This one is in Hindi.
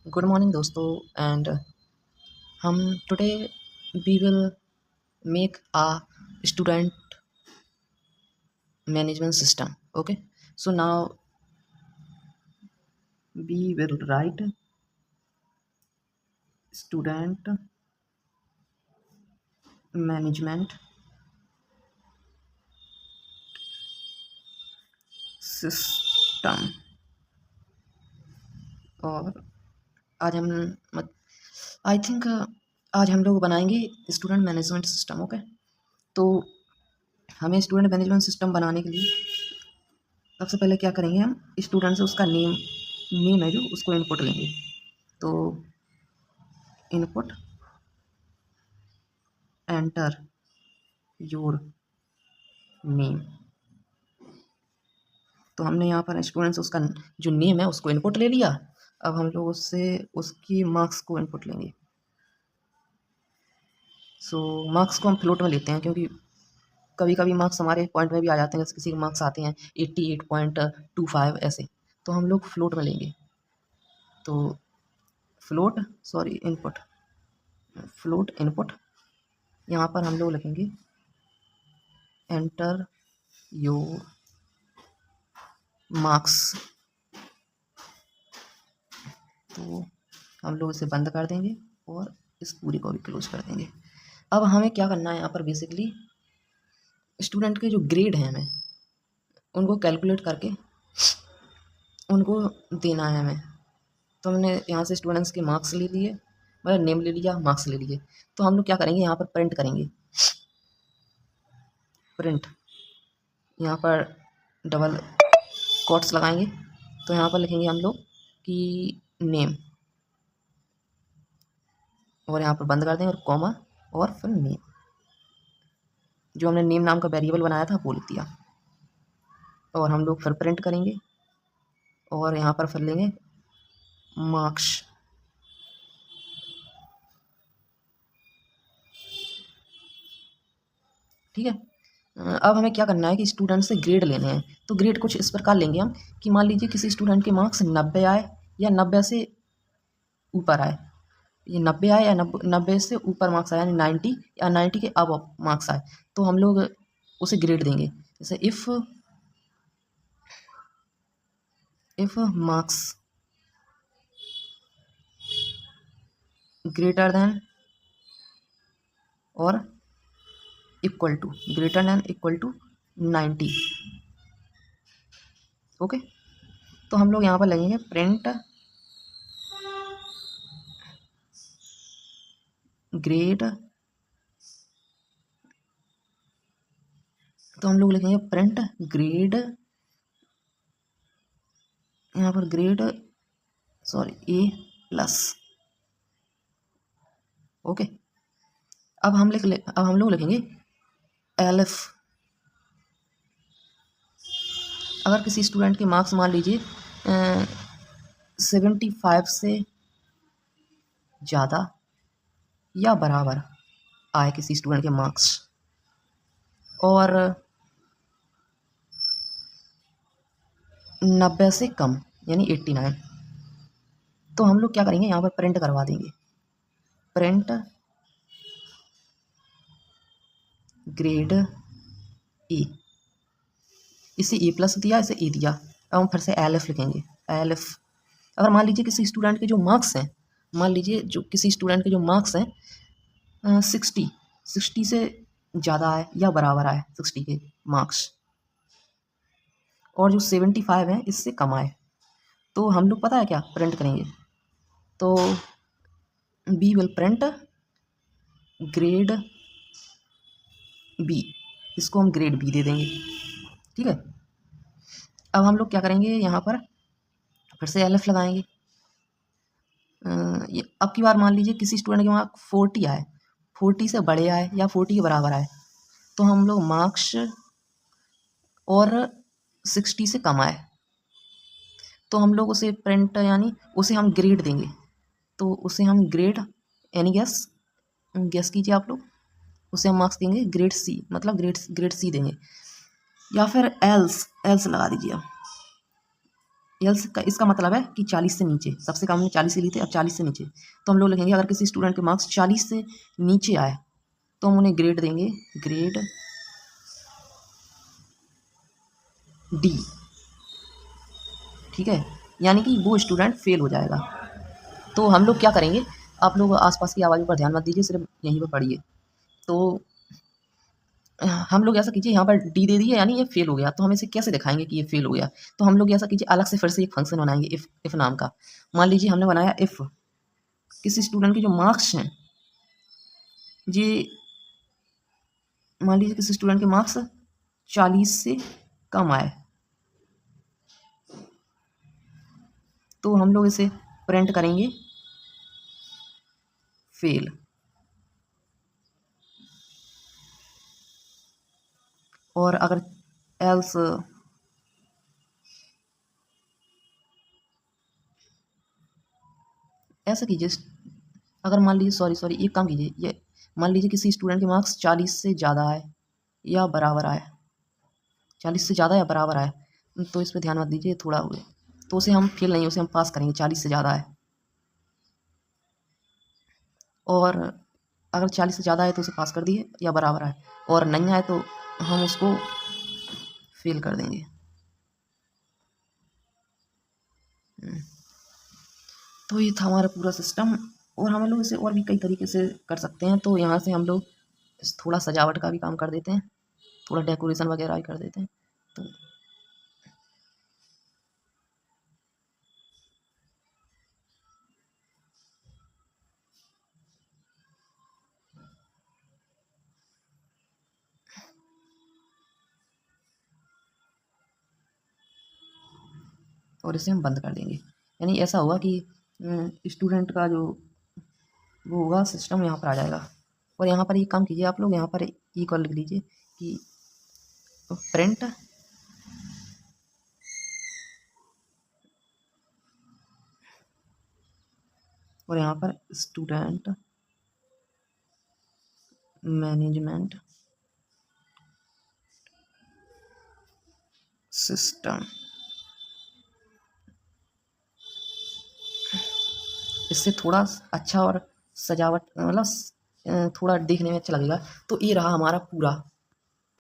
गुड मॉर्निंग दोस्तों एंड हम today we will make a student management system. Okay, so now we will write student management system. और आज हम आई थिंक आज हम लोग बनाएंगे स्टूडेंट मैनेजमेंट सिस्टम. ओके, तो हमें स्टूडेंट मैनेजमेंट सिस्टम बनाने के लिए सबसे पहले क्या करेंगे, हम स्टूडेंट से उसका नेम है जो उसको इनपुट लेंगे. तो इनपुट एंटर योर नेम. तो हमने यहाँ पर स्टूडेंट से उसका जो नेम है उसको इनपुट ले लिया. अब हम लोग उससे उसकी मार्क्स को इनपुट लेंगे. सो मार्क्स को हम फ्लोट में लेते हैं क्योंकि कभी कभी मार्क्स हमारे पॉइंट में भी आ जाते हैं. जैसे किसी के मार्क्स आते हैं 88.25 ऐसे, तो हम लोग फ्लोट में लेंगे. तो फ्लोट इनपुट यहाँ पर हम लोग लिखेंगे एंटर योर मार्क्स. तो हम लोग इसे बंद कर देंगे और इस पूरी को भी क्लोज कर देंगे. अब हमें क्या करना है, यहाँ पर बेसिकली स्टूडेंट के जो ग्रेड हैं हमें उनको कैलकुलेट करके उनको देना है हमें. तो हमने यहाँ से स्टूडेंट्स के मार्क्स ले लिए, मतलब नेम ले लिया, मार्क्स ले लिए. तो हम लोग क्या करेंगे, यहाँ पर प्रिंट करेंगे. प्रिंट यहाँ पर डबल कोट्स लगाएंगे. तो यहाँ पर लिखेंगे हम लोग कि नेम, और यहाँ पर बंद कर देंगे और कॉमा और फिर नेम. जो हमने नेम नाम का वेरिएबल बनाया था वो लिख दिया. और हम लोग फिर प्रिंट करेंगे और यहाँ पर फिर लेंगे मार्क्स. ठीक है. अब हमें क्या करना है कि स्टूडेंट से ग्रेड लेने हैं. तो ग्रेड कुछ इस प्रकार लेंगे हम कि मान लीजिए किसी स्टूडेंट के मार्क्स 90 आए या 90 से ऊपर आए. ये 90 आए या 90 से ऊपर मार्क्स आए, यानी 90 या 90 के अब मार्क्स आए, तो हम लोग उसे ग्रेड देंगे. जैसे इफ मार्क्स ग्रेटर देन और इक्वल टू 90. ओके, तो हम लोग यहाँ पर लगेंगे प्रिंट ग्रेड. तो हम लोग लिखेंगे प्रिंट ग्रेड, यहाँ पर ग्रेड A प्लस. ओके, अब हम लोग लिखेंगे एलिफ. अगर किसी स्टूडेंट के मार्क्स मान लीजिए 75 से ज़्यादा या बराबर आए किसी स्टूडेंट के मार्क्स, और 90 से कम यानी 89, तो हम लोग क्या करेंगे, यहाँ पर प्रिंट करवा देंगे. Print grade A. इसे ए प्लस दिया, इसे ए दिया. अब हम फिर से एलिफ लिखेंगे. एलिफ. अगर मान लीजिए किसी स्टूडेंट के जो मार्क्स हैं, मान लीजिए जो किसी स्टूडेंट के जो मार्क्स हैं 60 से ज़्यादा आए या बराबर आए 60 के मार्क्स, और जो 75 हैं इससे कम आए, तो हम लोग पता है क्या प्रिंट करेंगे. तो we will print grade B. इसको हम ग्रेड बी दे देंगे. ठीक है. अब हम लोग क्या करेंगे, यहाँ पर फिर से एलिफ लगाएंगे. ये अब की बार मान लीजिए किसी स्टूडेंट के मार्क्स 40 आए, 40 से बड़े आए या 40 के बराबर आए, तो हम लोग मार्क्स और 60 से कम आए, तो हम लोग उसे प्रिंट यानी उसे हम ग्रेड देंगे. तो उसे हम ग्रेड यानी गैस कीजिए आप लोग, उसे हम मार्क्स देंगे ग्रेड सी, मतलब ग्रेड सी देंगे, या फिर एल्स लगा दीजिए. एल्स का इसका मतलब है कि 40 से नीचे, सबसे कम हमने 40 ही ली थे, अब 40 से नीचे। तो हम लोग लिखेंगे अगर किसी स्टूडेंट के मार्क्स 40 से नीचे आए तो हम उन्हें ग्रेड देंगे, ग्रेड डी। ठीक है, यानी कि वो स्टूडेंट फेल हो जाएगा। तो हम लोग क्या करेंगे, आप लोग आसपास की आवाज़ों पर ध्यान मत दीजिए, सिर्फ यहीं पर पढ़िए। तो हम लोग ऐसा कीजिए, यहाँ पर डी दे दिए यानी ये फेल हो गया, तो हम इसे कैसे दिखाएंगे कि ये फेल हो गया। तो हम लोग ऐसा कीजिए, अलग से फिर से एक फंक्शन बनाएंगे इफ़ नाम का। मान लीजिए हमने बनाया इफ़ किसी स्टूडेंट के जो मार्क्स हैं, ये मान लीजिए किसी स्टूडेंट के मार्क्स 40 से कम आए, तो हम लोग इसे प्रिंट करेंगे फेल। और अगर एल्स ऐसा कीजिए, अगर मान लीजिए सॉरी एक काम कीजिए, ये मान लीजिए किसी स्टूडेंट के मार्क्स 40 से ज़्यादा आए या बराबर आए, 40 से ज़्यादा या बराबर आए, तो इस पर ध्यान मत दीजिए, थोड़ा हुए, तो उसे हम फेल नहीं, उसे हम पास करेंगे, 40 से ज़्यादा आए। और अगर 40 से ज़्यादा आए तो उसे पास कर दिए या बराबर आए, और नहीं आए तो हम उसको फेल कर देंगे। तो ये था हमारा पूरा सिस्टम, और हम लोग इसे और भी कई तरीके से कर सकते हैं। तो यहाँ से हम लोग थोड़ा सजावट का भी काम कर देते हैं, थोड़ा डेकोरेशन वगैरह भी कर देते हैं। तो और इसे हम बंद कर देंगे, यानी ऐसा होगा कि स्टूडेंट का जो वो होगा सिस्टम यहाँ पर आ जाएगा। और यहाँ पर एक काम कीजिए, आप लोग यहाँ पर इक्वल लिख लीजिए कि प्रिंट और यहाँ पर स्टूडेंट मैनेजमेंट सिस्टम। इससे थोड़ा अच्छा और सजावट मतलब थोड़ा देखने में अच्छा लगेगा। तो ये रहा हमारा पूरा